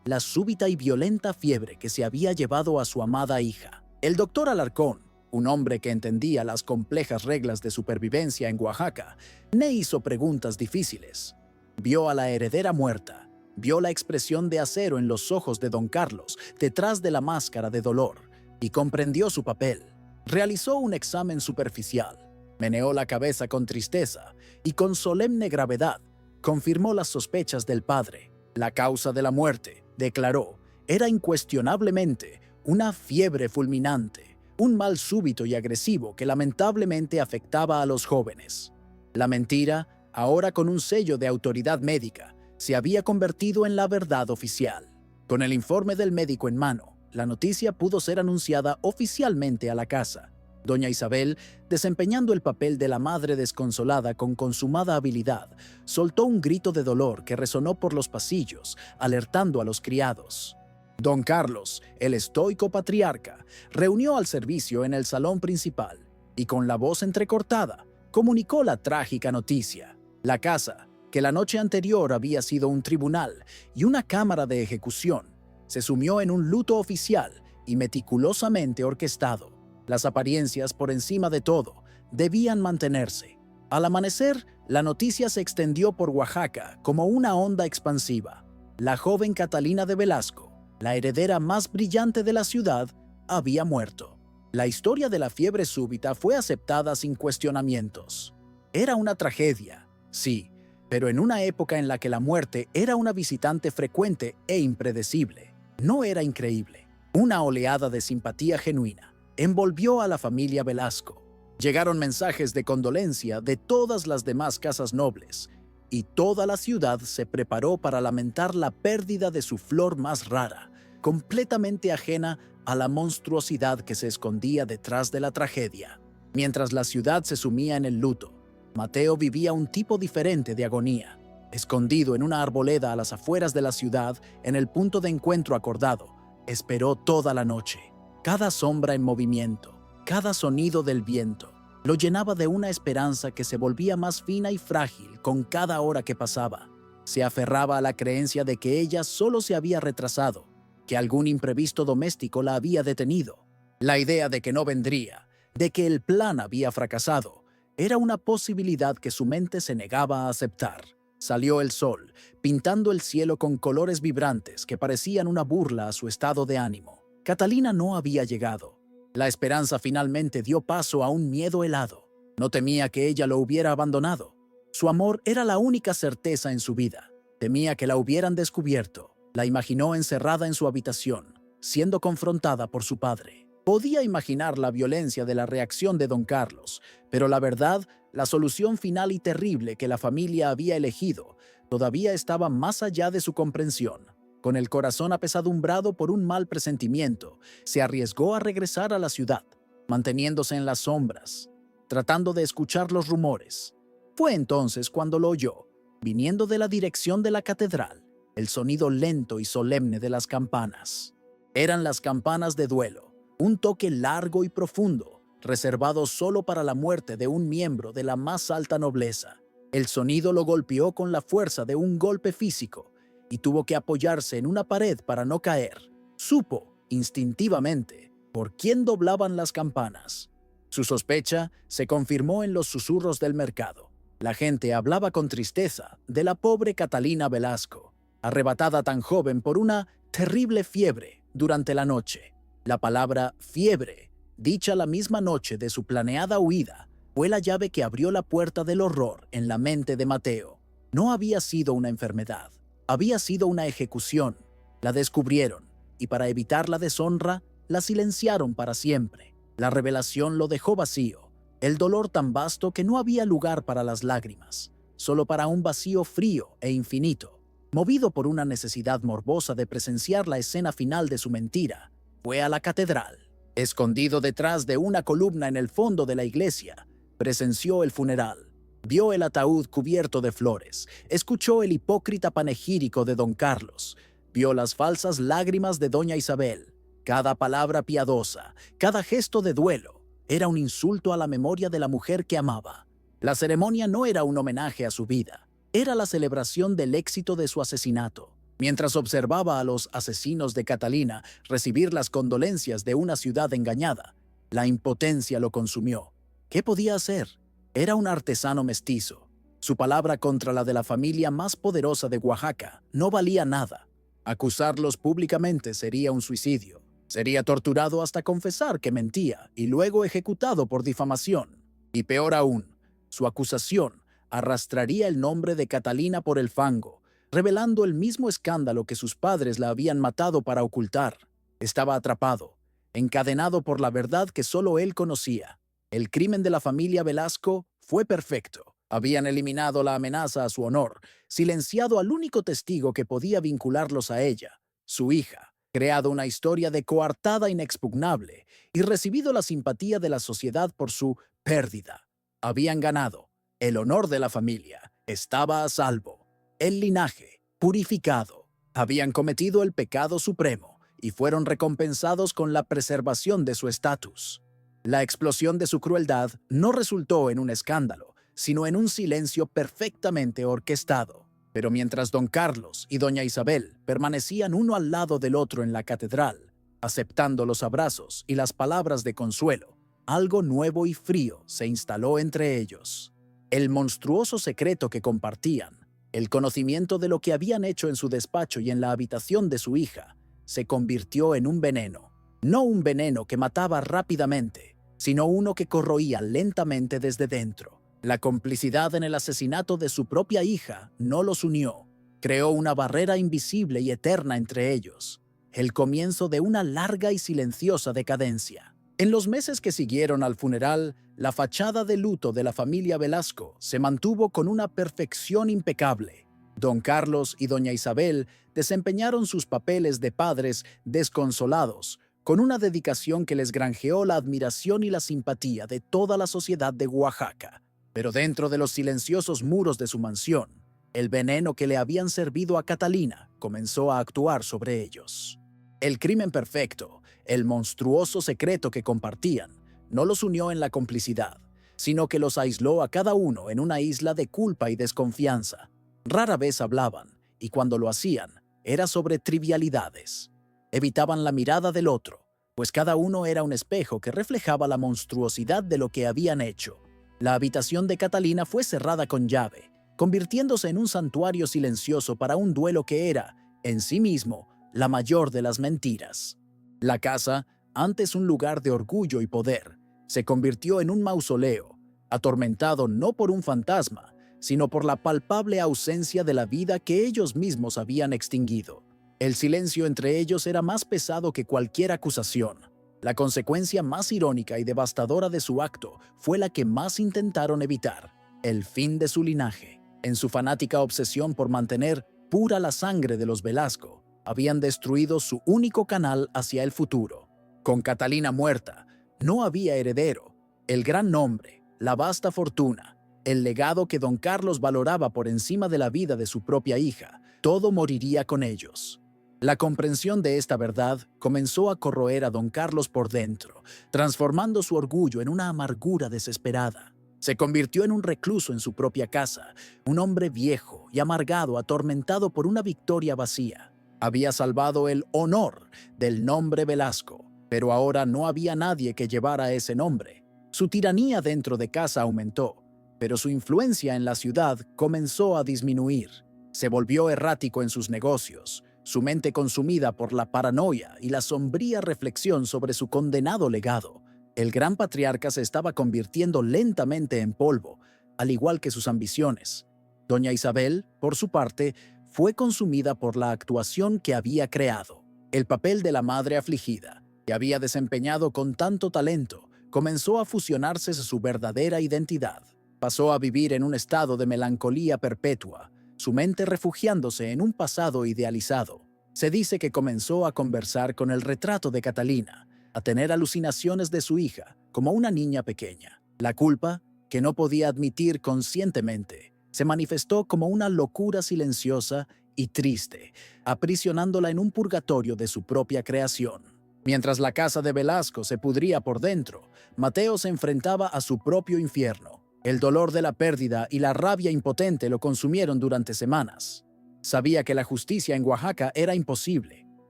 la súbita y violenta fiebre que se había llevado a su amada hija. El doctor Alarcón, un hombre que entendía las complejas reglas de supervivencia en Oaxaca, no hizo preguntas difíciles. Vio a la heredera muerta, vio la expresión de acero en los ojos de don Carlos detrás de la máscara de dolor y comprendió su papel. Realizó un examen superficial, meneó la cabeza con tristeza y con solemne gravedad confirmó las sospechas del padre. La causa de la muerte, declaró, era incuestionablemente una fiebre fulminante, un mal súbito y agresivo que lamentablemente afectaba a los jóvenes. La mentira, ahora con un sello de autoridad médica, se había convertido en la verdad oficial. Con el informe del médico en mano, la noticia pudo ser anunciada oficialmente a la casa. Doña Isabel, desempeñando el papel de la madre desconsolada con consumada habilidad, soltó un grito de dolor que resonó por los pasillos, alertando a los criados. Don Carlos, el estoico patriarca, reunió al servicio en el salón principal y con la voz entrecortada, comunicó la trágica noticia. La casa, que la noche anterior había sido un tribunal y una cámara de ejecución, se sumió en un luto oficial y meticulosamente orquestado. Las apariencias, por encima de todo, debían mantenerse. Al amanecer, la noticia se extendió por Oaxaca como una onda expansiva. La joven Catalina de Velasco, la heredera más brillante de la ciudad, había muerto. La historia de la fiebre súbita fue aceptada sin cuestionamientos. Era una tragedia, sí, pero en una época en la que la muerte era una visitante frecuente e impredecible. No era increíble. Una oleada de simpatía genuina envolvió a la familia Velasco. Llegaron mensajes de condolencia de todas las demás casas nobles, y toda la ciudad se preparó para lamentar la pérdida de su flor más rara, completamente ajena a la monstruosidad que se escondía detrás de la tragedia. Mientras la ciudad se sumía en el luto, Mateo vivía un tipo diferente de agonía. Escondido en una arboleda a las afueras de la ciudad, en el punto de encuentro acordado, esperó toda la noche. Cada sombra en movimiento, cada sonido del viento, lo llenaba de una esperanza que se volvía más fina y frágil con cada hora que pasaba. Se aferraba a la creencia de que ella solo se había retrasado, que algún imprevisto doméstico la había detenido. La idea de que no vendría, de que el plan había fracasado, era una posibilidad que su mente se negaba a aceptar. Salió el sol, pintando el cielo con colores vibrantes que parecían una burla a su estado de ánimo. Catalina no había llegado. La esperanza finalmente dio paso a un miedo helado. No temía que ella lo hubiera abandonado. Su amor era la única certeza en su vida. Temía que la hubieran descubierto. La imaginó encerrada en su habitación, siendo confrontada por su padre. Podía imaginar la violencia de la reacción de don Carlos, pero la verdad, la solución final y terrible que la familia había elegido, todavía estaba más allá de su comprensión. Con el corazón apesadumbrado por un mal presentimiento, se arriesgó a regresar a la ciudad, manteniéndose en las sombras, tratando de escuchar los rumores. Fue entonces cuando lo oyó, viniendo de la dirección de la catedral, el sonido lento y solemne de las campanas. Eran las campanas de duelo, un toque largo y profundo, reservado solo para la muerte de un miembro de la más alta nobleza. El sonido lo golpeó con la fuerza de un golpe físico, y tuvo que apoyarse en una pared para no caer. Supo, instintivamente, por quién doblaban las campanas. Su sospecha se confirmó en los susurros del mercado. La gente hablaba con tristeza de la pobre Catalina Velasco, arrebatada tan joven por una terrible fiebre durante la noche. La palabra fiebre, dicha la misma noche de su planeada huida, fue la llave que abrió la puerta del horror en la mente de Mateo. No había sido una enfermedad. Había sido una ejecución. La descubrieron, y para evitar la deshonra, la silenciaron para siempre. La revelación lo dejó vacío, el dolor tan vasto que no había lugar para las lágrimas, solo para un vacío frío e infinito. Movido por una necesidad morbosa de presenciar la escena final de su mentira, fue a la catedral. Escondido detrás de una columna en el fondo de la iglesia, presenció el funeral. Vio el ataúd cubierto de flores, escuchó el hipócrita panegírico de don Carlos, vio las falsas lágrimas de doña Isabel. Cada palabra piadosa, cada gesto de duelo, era un insulto a la memoria de la mujer que amaba. La ceremonia no era un homenaje a su vida, era la celebración del éxito de su asesinato. Mientras observaba a los asesinos de Catalina recibir las condolencias de una ciudad engañada, la impotencia lo consumió. ¿Qué podía hacer? Era un artesano mestizo. Su palabra contra la de la familia más poderosa de Oaxaca no valía nada. Acusarlos públicamente sería un suicidio. Sería torturado hasta confesar que mentía y luego ejecutado por difamación. Y peor aún, su acusación arrastraría el nombre de Catalina por el fango, revelando el mismo escándalo que sus padres la habían matado para ocultar. Estaba atrapado, encadenado por la verdad que solo él conocía. El crimen de la familia Velasco fue perfecto. Habían eliminado la amenaza a su honor, silenciado al único testigo que podía vincularlos a ella, su hija, creado una historia de coartada inexpugnable y recibido la simpatía de la sociedad por su pérdida. Habían ganado. El honor de la familia estaba a salvo. El linaje, purificado. Habían cometido el pecado supremo y fueron recompensados con la preservación de su estatus. La explosión de su crueldad no resultó en un escándalo, sino en un silencio perfectamente orquestado. Pero mientras don Carlos y doña Isabel permanecían uno al lado del otro en la catedral, aceptando los abrazos y las palabras de consuelo, algo nuevo y frío se instaló entre ellos. El monstruoso secreto que compartían, el conocimiento de lo que habían hecho en su despacho y en la habitación de su hija, se convirtió en un veneno. No un veneno que mataba rápidamente, sino uno que corroía lentamente desde dentro. La complicidad en el asesinato de su propia hija no los unió. Creó una barrera invisible y eterna entre ellos, el comienzo de una larga y silenciosa decadencia. En los meses que siguieron al funeral, la fachada de luto de la familia Velasco se mantuvo con una perfección impecable. Don Carlos y doña Isabel desempeñaron sus papeles de padres desconsolados, con una dedicación que les granjeó la admiración y la simpatía de toda la sociedad de Oaxaca. Pero dentro de los silenciosos muros de su mansión, el veneno que le habían servido a Catalina comenzó a actuar sobre ellos. El crimen perfecto, el monstruoso secreto que compartían, no los unió en la complicidad, sino que los aisló a cada uno en una isla de culpa y desconfianza. Rara vez hablaban, y cuando lo hacían, era sobre trivialidades. Evitaban la mirada del otro, pues cada uno era un espejo que reflejaba la monstruosidad de lo que habían hecho. La habitación de Catalina fue cerrada con llave, convirtiéndose en un santuario silencioso para un duelo que era, en sí mismo, la mayor de las mentiras. La casa, antes un lugar de orgullo y poder, se convirtió en un mausoleo, atormentado no por un fantasma, sino por la palpable ausencia de la vida que ellos mismos habían extinguido. El silencio entre ellos era más pesado que cualquier acusación. La consecuencia más irónica y devastadora de su acto fue la que más intentaron evitar: el fin de su linaje. En su fanática obsesión por mantener pura la sangre de los Velasco, habían destruido su único canal hacia el futuro. Con Catalina muerta, no había heredero. El gran nombre, la vasta fortuna, el legado que don Carlos valoraba por encima de la vida de su propia hija, todo moriría con ellos. La comprensión de esta verdad comenzó a corroer a don Carlos por dentro, transformando su orgullo en una amargura desesperada. Se convirtió en un recluso en su propia casa, un hombre viejo y amargado, atormentado por una victoria vacía. Había salvado el honor del nombre Velasco, pero ahora no había nadie que llevara ese nombre. Su tiranía dentro de casa aumentó, pero su influencia en la ciudad comenzó a disminuir. Se volvió errático en sus negocios, su mente consumida por la paranoia y la sombría reflexión sobre su condenado legado. El gran patriarca se estaba convirtiendo lentamente en polvo, al igual que sus ambiciones. Doña Isabel, por su parte, fue consumida por la actuación que había creado. El papel de la madre afligida, que había desempeñado con tanto talento, comenzó a fusionarse a su verdadera identidad. Pasó a vivir en un estado de melancolía perpetua, su mente refugiándose en un pasado idealizado. Se dice que comenzó a conversar con el retrato de Catalina, a tener alucinaciones de su hija como una niña pequeña. La culpa que no podía admitir conscientemente, se manifestó como una locura silenciosa y triste, aprisionándola en un purgatorio de su propia creación. Mientras la casa de Velasco se pudría por dentro, Mateo se enfrentaba a su propio infierno. El dolor de la pérdida y la rabia impotente lo consumieron durante semanas. Sabía que la justicia en Oaxaca era imposible.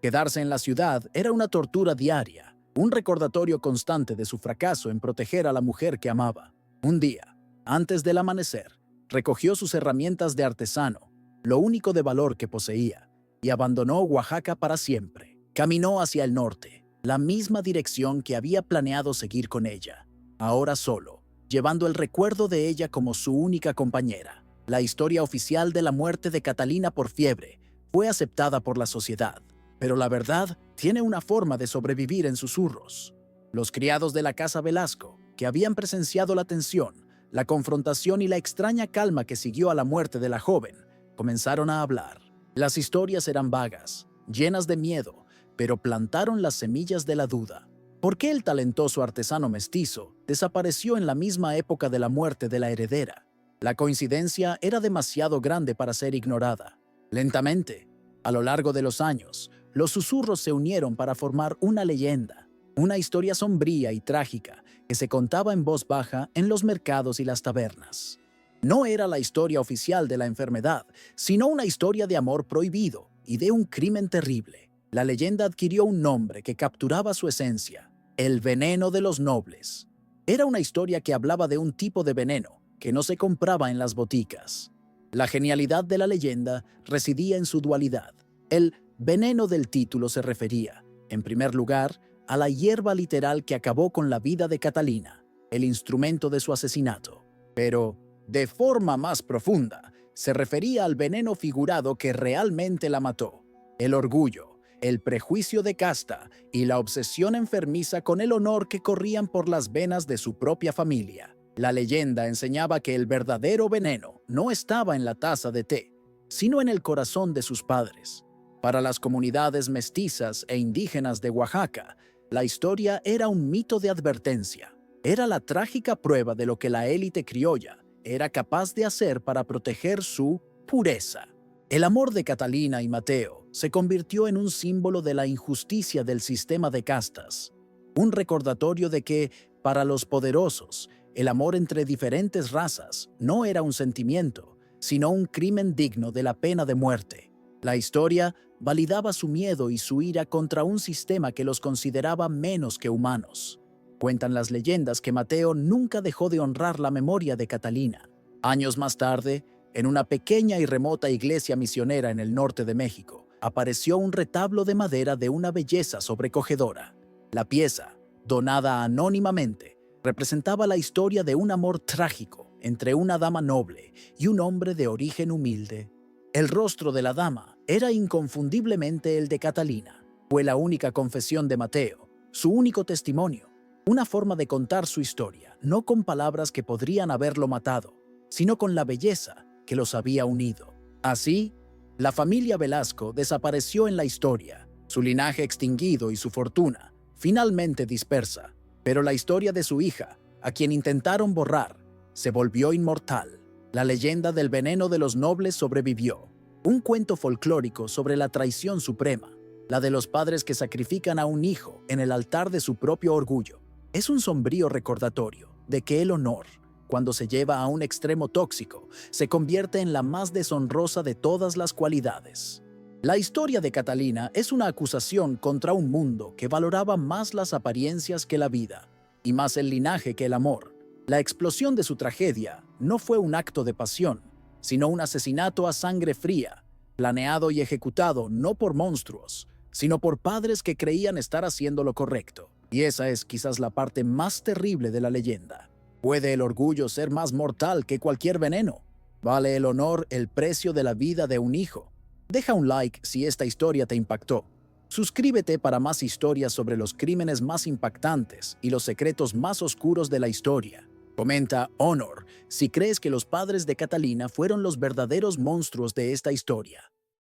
Quedarse en la ciudad era una tortura diaria, un recordatorio constante de su fracaso en proteger a la mujer que amaba. Un día, antes del amanecer, recogió sus herramientas de artesano, lo único de valor que poseía, y abandonó Oaxaca para siempre. Caminó hacia el norte, la misma dirección que había planeado seguir con ella, ahora solo, llevando el recuerdo de ella como su única compañera. La historia oficial de la muerte de Catalina por fiebre fue aceptada por la sociedad, pero la verdad tiene una forma de sobrevivir en susurros. Los criados de la casa Velasco, que habían presenciado la tensión, la confrontación y la extraña calma que siguió a la muerte de la joven, comenzaron a hablar. Las historias eran vagas, llenas de miedo, pero plantaron las semillas de la duda. ¿Por qué el talentoso artesano mestizo desapareció en la misma época de la muerte de la heredera? La coincidencia era demasiado grande para ser ignorada. Lentamente, a lo largo de los años, los susurros se unieron para formar una leyenda, una historia sombría y trágica que se contaba en voz baja en los mercados y las tabernas. No era la historia oficial de la enfermedad, sino una historia de amor prohibido y de un crimen terrible. La leyenda adquirió un nombre que capturaba su esencia: el veneno de los nobles. Era una historia que hablaba de un tipo de veneno que no se compraba en las boticas. La genialidad de la leyenda residía en su dualidad. El veneno del título se refería, en primer lugar, a la hierba literal que acabó con la vida de Catalina, el instrumento de su asesinato. Pero, de forma más profunda, se refería al veneno figurado que realmente la mató: el orgullo, el prejuicio de casta y la obsesión enfermiza con el honor que corrían por las venas de su propia familia. La leyenda enseñaba que el verdadero veneno no estaba en la taza de té, sino en el corazón de sus padres. Para las comunidades mestizas e indígenas de Oaxaca, la historia era un mito de advertencia. Era la trágica prueba de lo que la élite criolla era capaz de hacer para proteger su pureza. El amor de Catalina y Mateo se convirtió en un símbolo de la injusticia del sistema de castas, un recordatorio de que, para los poderosos, el amor entre diferentes razas no era un sentimiento, sino un crimen digno de la pena de muerte. La historia validaba su miedo y su ira contra un sistema que los consideraba menos que humanos. Cuentan las leyendas que Mateo nunca dejó de honrar la memoria de Catalina. Años más tarde, en una pequeña y remota iglesia misionera en el norte de México, apareció un retablo de madera de una belleza sobrecogedora. La pieza, donada anónimamente, representaba la historia de un amor trágico entre una dama noble y un hombre de origen humilde. El rostro de la dama era inconfundiblemente el de Catalina. Fue la única confesión de Mateo, su único testimonio, una forma de contar su historia, no con palabras que podrían haberlo matado, sino con la belleza que los había unido. Así, la familia Velasco desapareció en la historia, su linaje extinguido y su fortuna finalmente dispersa, pero la historia de su hija, a quien intentaron borrar, se volvió inmortal. La leyenda del veneno de los nobles sobrevivió, un cuento folclórico sobre la traición suprema, la de los padres que sacrifican a un hijo en el altar de su propio orgullo. Es un sombrío recordatorio de que el honor, cuando se lleva a un extremo tóxico, se convierte en la más deshonrosa de todas las cualidades. La historia de Catalina es una acusación contra un mundo que valoraba más las apariencias que la vida, y más el linaje que el amor. La explosión de su tragedia no fue un acto de pasión, sino un asesinato a sangre fría, planeado y ejecutado no por monstruos, sino por padres que creían estar haciendo lo correcto. Y esa es quizás la parte más terrible de la leyenda. ¿Puede el orgullo ser más mortal que cualquier veneno? ¿Vale el honor el precio de la vida de un hijo? Deja un like si esta historia te impactó. Suscríbete para más historias sobre los crímenes más impactantes y los secretos más oscuros de la historia. Comenta Honor si crees que los padres de Catalina fueron los verdaderos monstruos de esta historia.